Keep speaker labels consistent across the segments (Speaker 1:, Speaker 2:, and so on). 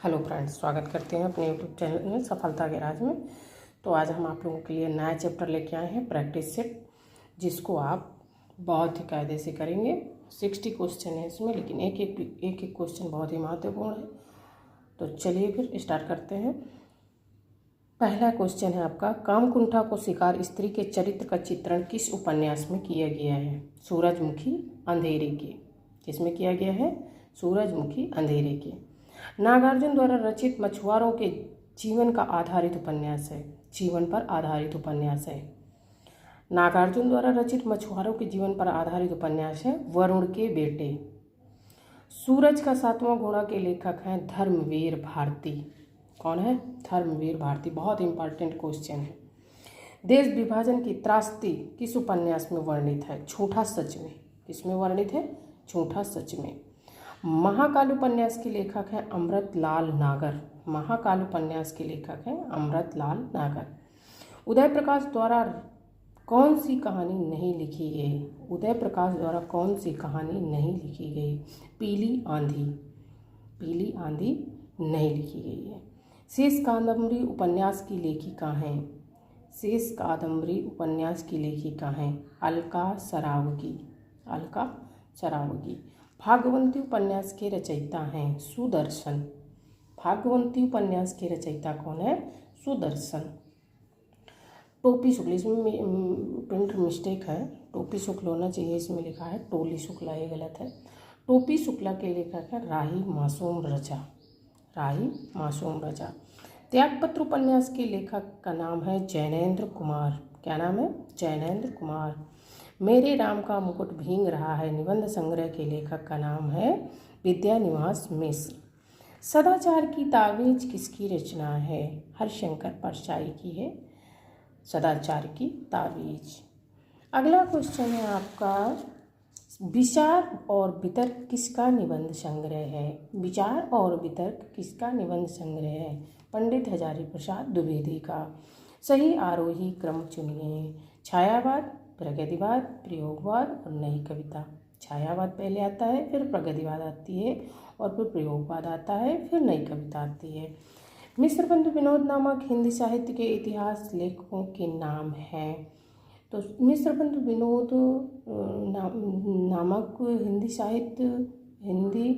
Speaker 1: Hello friends, स्वागत करते हैं अपने यूट्यूब चैनल में सफलता के राज में। तो आज हम आप लोगों के लिए नया चैप्टर लेके आए हैं, प्रैक्टिस सेट, जिसको आप बहुत ही कायदे से करेंगे। 60 क्वेश्चन है इसमें, लेकिन एक एक क्वेश्चन बहुत ही महत्वपूर्ण है। तो चलिए फिर स्टार्ट करते हैं। पहला क्वेश्चन है आपका, कामकुंठा को शिकार स्त्री के चरित्र का चित्रण किस उपन्यास में किया गया है? सूरजमुखी अंधेरे के। किसमें किया गया है? सूरजमुखी अंधेरे के। नागार्जुन द्वारा रचित मछुआरों के जीवन का आधारित उपन्यास है। जीवन पर आधारित उपन्यास है। नागार्जुन द्वारा रचित मछुआरों के जीवन पर आधारित उपन्यास है वरुण के बेटे। सूरज का सातवां घोड़ा के लेखक हैं धर्मवीर भारती। कौन है? धर्मवीर भारती। बहुत इंपॉर्टेंट क्वेश्चन है। देश विभाजन की त्रासदी किस उपन्यास में वर्णित है? झूठा सच में। किसमें वर्णित है? झूठा सच में। महाकाल उपन्यास के लेखक हैं अमृतलाल नागर। महाकाल उपन्यास के लेखक हैं अमृतलाल नागर। उदय प्रकाश द्वारा कौन सी कहानी नहीं लिखी गई? उदय प्रकाश द्वारा कौन सी कहानी नहीं लिखी गई? पीली आंधी। पीली आंधी नहीं लिखी गई है। शेष कादम्बरी उपन्यास की लेखिका हैं। शेष कादम्बरी उपन्यास की लेखिका हैं अलका सरावगी। अलका सरावगी। भाग्यवंती उपन्यास के रचयिता हैं सुदर्शन। भाग्यवंती उपन्यास के रचयिता कौन है? सुदर्शन। टोपी शुक्ल, इसमें प्रिंट मिस्टेक है, टोपी शुक्ल होना चाहिए, इसमें लिखा है टोली शुक्ला, ये गलत है। टोपी शुक्ला के लेखक है राही मासूम रजा। राही मासूम रजा। त्यागपत्र उपन्यास के लेखक का नाम है जैनेन्द्र कुमार। क्या नाम है? जैनेन्द्र कुमार। मेरे राम का मुकुट भींग रहा है निबंध संग्रह के लेखक का नाम है विद्यानिवास मिश्र। सदाचार की तावीज किसकी रचना है? हरिशंकर परशाई की है सदाचार की तावीज। अगला क्वेश्चन है आपका, विचार और वितर्क किसका निबंध संग्रह है? विचार और वितर्क किसका निबंध संग्रह है? पंडित हजारी प्रसाद द्विवेदी का। सही आरोही क्रम चुनिए। छायावाद, प्रगतिवाद, प्रयोगवाद और नई कविता। छायावाद पहले आता है, फिर प्रगतिवाद आती है, और फिर प्रयोगवाद आता है, फिर नई कविता आती है। मिश्र बंधु विनोद नामक हिंदी साहित्य के इतिहास लेखकों के नाम हैं। तो मिश्र बंधु विनोद नामक हिंदी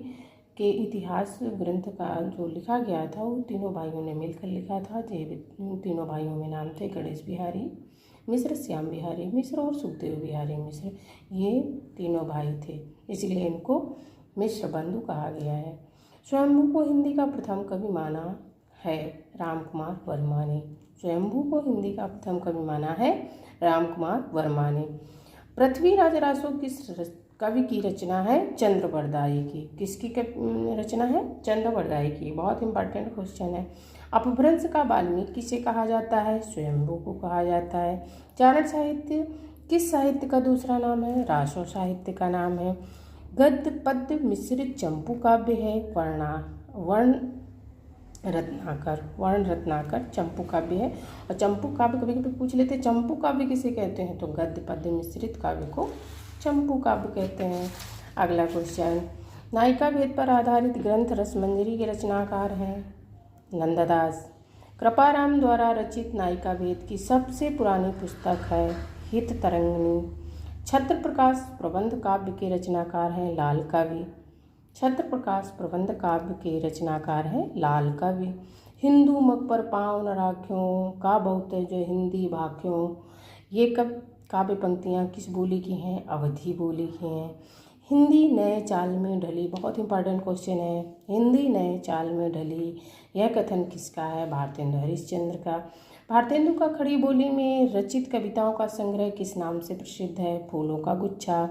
Speaker 1: के इतिहास ग्रंथ का जो लिखा गया था वो तीनों भाइयों ने मिलकर लिखा था। तीनों भाइयों में नाम थे गणेश बिहारी मिश्र, श्याम बिहारी मिश्र और सुखदेव बिहारी मिश्र। ये तीनों भाई थे, इसलिए इनको मिश्र बंधु कहा गया है। स्वयंभू को हिंदी का प्रथम कवि माना है रामकुमार वर्मा ने। स्वयंभू को हिंदी का प्रथम कवि माना है रामकुमार वर्मा ने। पृथ्वीराज रासो किस कवि की रचना है? चंद्रवरदाई की। किसकी रचना है? चंद्रवरदाई की। बहुत इंपॉर्टेंट क्वेश्चन है। अपभ्रंश का वाल्मीकि किसे कहा जाता है? स्वयंभू को कहा जाता है। चारण साहित्य किस साहित्य का दूसरा नाम है? रासो साहित्य का नाम है। गद्य पद्य मिश्रित चंपू काव्य है वर्ण रत्नाकर चंपू काव्य है। और चंपू काव्य कभी कभी पूछ लेते, चंपू काव्य किसे कहते हैं? तो गद्य पद्य मिश्रित काव्य को चंपू काव्य कहते हैं। अगला क्वेश्चन, नायिका भेद पर आधारित ग्रंथ रसमंजरी के रचनाकार हैं नंददास। कृपाराम द्वारा रचित नायिका भेद की सबसे पुरानी पुस्तक है हित तरंगिणी। छत्र प्रकाश प्रबंध काव्य के रचनाकार हैं लाल कवि। छत्र प्रकाश प्रबंध काव्य के रचनाकार हैं लाल कवि। हिंदू मग पर पाँव न राख्यों का बहुत जो हिंदी भाख्यों। ये काव्य पंक्तियाँ किस बोली की हैं? अवधी बोली की हैं। हिंदी नए चाल में ढली। बहुत इंपॉर्टेंट क्वेश्चन है। हिंदी नए चाल में ढली, यह कथन किसका है? भारतेंदु हरिश्चंद्र का। भारतेंदु का खड़ी बोली में रचित कविताओं का संग्रह किस नाम से प्रसिद्ध है? फूलों का गुच्छा।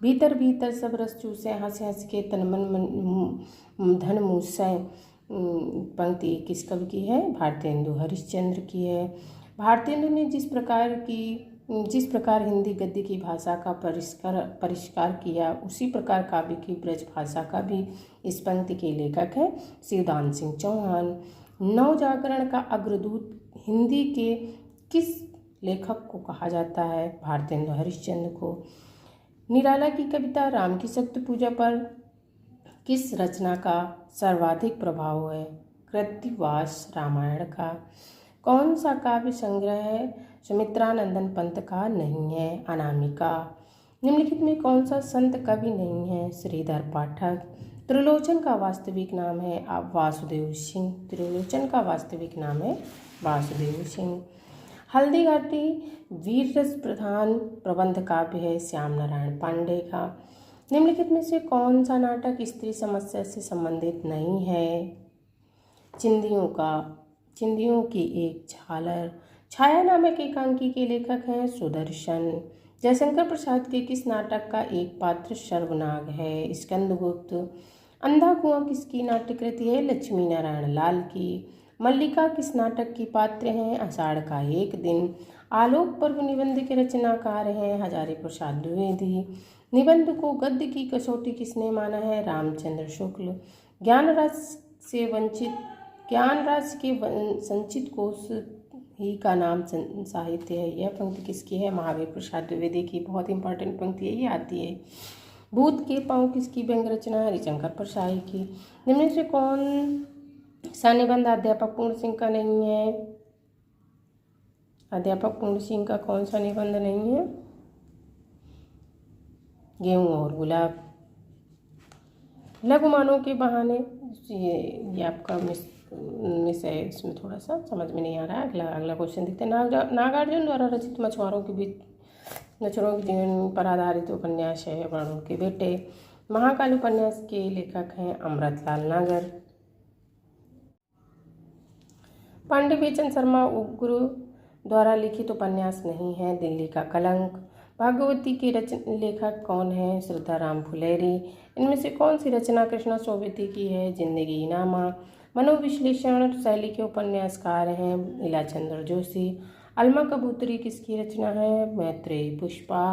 Speaker 1: भीतर भीतर सब रस चूसे हंस हंस के तन मन धन मूसे पंक्ति किस कवि की है? भारतेंदु हरिश्चंद्र की है। भारतेंदु ने जिस प्रकार हिंदी गद्य की भाषा का परिष्कार किया, उसी प्रकार काव्य की ब्रज भाषा का भी इस पंक्ति के लेखक है शिवदान सिंह चौहान। नवजागरण का अग्रदूत हिंदी के किस लेखक को कहा जाता है? भारतेंदु हरिश्चंद्र को। निराला की कविता राम की शक्ति पूजा पर किस रचना का सर्वाधिक प्रभाव है? कृतिवास रामायण का? कौन सा काव्य संग्रह सुमित्रानंदन पंत का नहीं है? अनामिका। निम्नलिखित में कौन सा संत कवि नहीं है? श्रीधर पाठक। त्रिलोचन का वास्तविक नाम है वासुदेव सिंह। त्रिलोचन का वास्तविक नाम है वासुदेव सिंह। हल्दी घाटी वीर रस प्रधान प्रबंध काव्य है श्याम नारायण पांडे का। निम्नलिखित में से कौन सा नाटक स्त्री समस्या से संबंधित नहीं है? चिंदियों की एक झालर। छाया नामक एकांकी के लेखक हैं सुदर्शन। जयशंकर प्रसाद के किस नाटक का एक पात्र सर्वनाग है? स्कंदगुप्त। अंधा कुआं किसकी नाट्यकृति है? लक्ष्मी नारायण लाल की। मल्लिका किस नाटक की पात्र हैं? आषाढ़ का एक दिन। आलोक पर्व निबंध के रचनाकार हैं हजारी प्रसाद द्विवेदी। निबंध को गद्य की कसौटी किसने माना है? रामचंद्र शुक्ल। ज्ञान राशि के संचित कोश ही का नाम साहित्य है। यह पंक्ति किसकी है? महावीर प्रसाद द्विवेदी की। बहुत इंपॉर्टेंट पंक्ति है, ये आती है। भूत के पाँव किसकी व्यंग रचना? हरिशंकर परसाई की। निम्न से कौन सा निबंध अध्यापक पूर्ण सिंह का नहीं है? अध्यापक पूर्ण सिंह का कौन सा निबंध नहीं है? गेहूं और गुलाब। लघुमानों के बहाने, ये आपका मिस है, इसमें थोड़ा सा समझ में नहीं आ रहा है। अगला क्वेश्चन देखते हैं। नागार्जुन द्वारा रचित मछुआरों के बीच नचरों के जीवन पर आधारित उपन्यास है वरुण के बेटे। महाकाल उपन्यास के लेखक हैं अमृतलाल नागर। पांडे बेचन शर्मा उग्र द्वारा लिखित उपन्यास नहीं है दिल्ली का कलंक। भागवती के लेखक कौन है? श्रद्धा राम फुलेरी। इनमें से कौन सी रचना कृष्णा सोबती की है? जिंदगी नामा। मनोविश्लेषण शैली के उपन्यासकार हैं इलाचंद्र जोशी। अलमा कबूतरी किसकी रचना है? मैत्रेयी पुष्पा।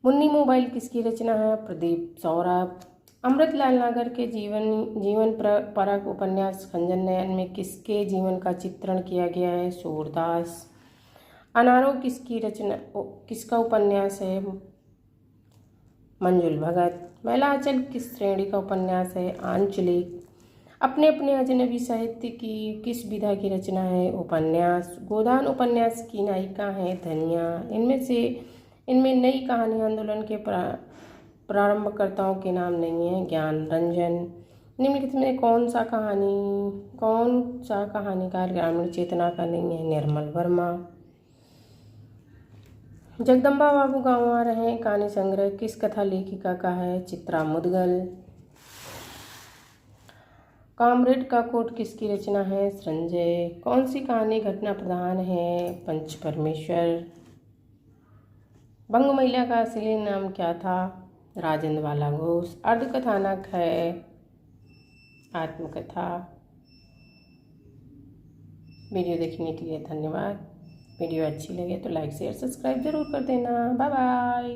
Speaker 1: मुन्नी मोबाइल किसकी रचना है? प्रदीप सौरभ। अमृतलाल नागर के जीवन परक उपन्यास खंजन नयन में किसके जीवन का चित्रण किया गया है? सूरदास। अनारो किसका उपन्यास है? मंजुल भगत। मैला आंचल किस श्रेणी का उपन्यास है? आंचलिक। अपने अपने अजनबी साहित्य की किस विधा की रचना है? उपन्यास। गोदान उपन्यास की नायिका है धनिया। इनमें नई कहानी आंदोलन के प्रारंभकर्ताओं के नाम नहीं है? ज्ञान रंजन। निम्नलिखित में कौन सा कहानीकार ग्रामीण चेतना का नहीं है? निर्मल वर्मा। जगदम्बा बाबू गाँव आ रहे हैं कहानी संग्रह किस कथा लेखिका का है? चित्रा मुदगल। कामरेड का कोट किसकी रचना है? संजय। कौन सी कहानी घटना प्रधान है? पंच परमेश्वर। बंग महिला का असली नाम क्या था? राजेंद्र बाला घोष। अर्धकथानक है आत्मकथा। वीडियो देखने के लिए धन्यवाद। वीडियो अच्छी लगे तो लाइक शेयर सब्सक्राइब जरूर कर देना। Bye bye.